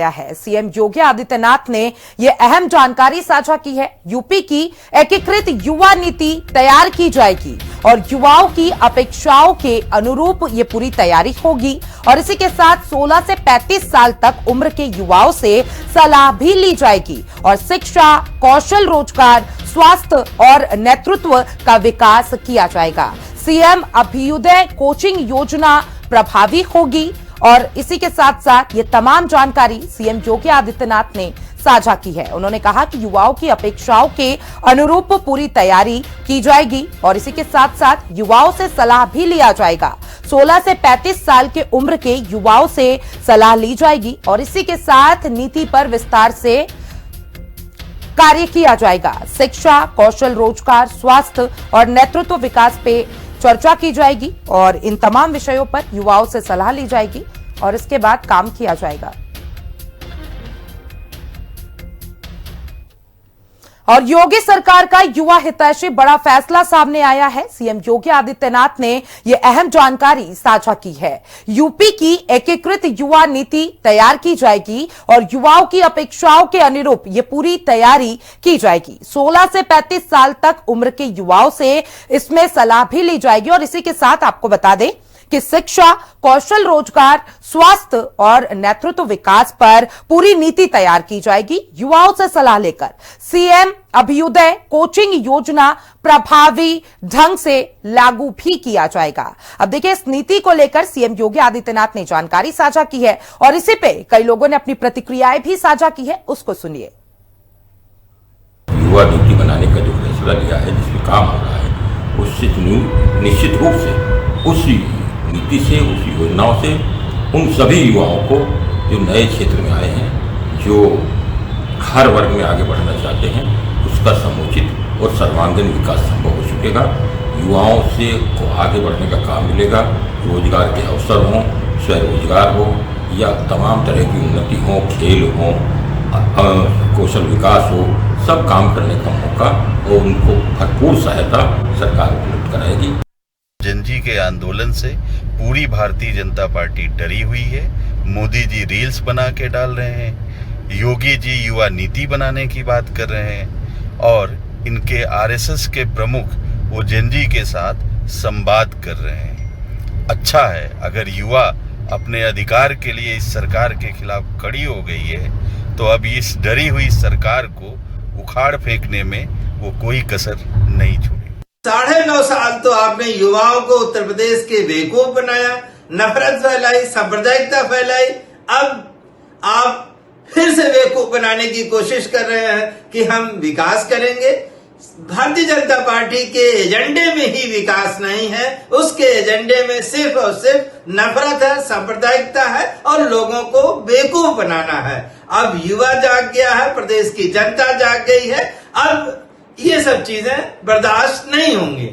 है। सीएम योगी आदित्यनाथ ने यह अहम जानकारी साझा की है। यूपी की एकीकृत युवा नीति तैयार की जाएगी और युवाओं की अपेक्षाओं के अनुरूप ये पूरी तैयारी होगी और इसी के साथ 16 से 35 साल तक उम्र के युवाओं से सलाह भी ली जाएगी और शिक्षा, कौशल रोजगार, स्वास्थ्य और नेतृत्व का विकास किया जाएगा। सीएम अभ्युदय कोचिंग योजना प्रभावी होगी और इसी के साथ साथ ये तमाम जानकारी सीएम योगी आदित्यनाथ ने साझा की है। उन्होंने कहा कि युवाओं की अपेक्षाओं के अनुरूप पूरी तैयारी की जाएगी और इसी के साथ साथ युवाओं से सलाह भी लिया जाएगा। 16 से 35 साल के उम्र के युवाओं से सलाह ली जाएगी और इसी के साथ नीति पर विस्तार से कार्य किया जाएगा। शिक्षा, कौशल रोजगार, स्वास्थ्य और नेतृत्व विकास पे चर्चा की जाएगी और इन तमाम विषयों पर युवाओं से सलाह ली जाएगी और इसके बाद काम किया जाएगा। और योगी सरकार का युवा हितैषी बड़ा फैसला सामने आया है। सीएम योगी आदित्यनाथ ने यह अहम जानकारी साझा की है। यूपी की एकीकृत युवा नीति तैयार की जाएगी और युवाओं की अपेक्षाओं के अनुरूप ये पूरी तैयारी की जाएगी। 16 से 35 साल तक उम्र के युवाओं से इसमें सलाह भी ली जाएगी और इसी के साथ आपको बता दें कि शिक्षा, कौशल रोजगार, स्वास्थ्य और नेतृत्व विकास पर पूरी नीति तैयार की जाएगी। युवाओं से सलाह लेकर सीएम अभ्युदय कोचिंग योजना प्रभावी ढंग से लागू भी किया जाएगा। अब देखिए, इस नीति को लेकर सीएम योगी आदित्यनाथ ने जानकारी साझा की है और इसी पे कई लोगों ने अपनी प्रतिक्रियाएं भी साझा की है, उसको सुनिए। युवा नीति बनाने का जो फैसला लिया है, जिसमें काम हो रहा है, उससे निश्चित रूप से उसी नीति से, उसी योजनाओं से उन सभी युवाओं को जो नए क्षेत्र में आए हैं, जो हर वर्ग में आगे बढ़ना चाहते हैं, उसका समुचित और सर्वांगीण विकास संभव हो सकेगा। युवाओं से को आगे बढ़ने का काम मिलेगा। रोजगार के अवसर हों, स्वरोजगार हो या तमाम तरह की उन्नति हो, खेल हो, कौशल विकास हो, सब काम करने का मौका और उनको भरपूर सहायता सरकार उपलब्ध कराएगी। जनजी के आंदोलन से पूरी भारतीय जनता पार्टी डरी हुई है। मोदी जी रील्स बना के डाल रहे हैं, योगी जी युवा नीति बनाने की बात कर रहे हैं और इनके आरएसएस के प्रमुख वो जनजी के साथ संवाद कर रहे हैं। अच्छा है अगर युवा अपने अधिकार के लिए इस सरकार के खिलाफ खड़ी हो गई है, तो अब इस डरी हुई सरकार को उखाड़ फेंकने में वो कोई कसर नहीं छोड़ी। 9.5 साल तो आपने युवाओं को उत्तर प्रदेश के बेवकूफ बनाया, नफरत फैलाई, सांप्रदायिकता फैलाई। अब आप फिर से बेवकूफ बनाने की कोशिश कर रहे हैं कि हम विकास करेंगे। भारतीय जनता पार्टी के एजेंडे में ही विकास नहीं है, उसके एजेंडे में सिर्फ और सिर्फ नफरत है, सांप्रदायिकता है और लोगों को बेवकूफ बनाना है। अब युवा जाग गया है, प्रदेश की जनता जाग गई है। अब ये सब चीजें बर्दाश्त नहीं होंगी।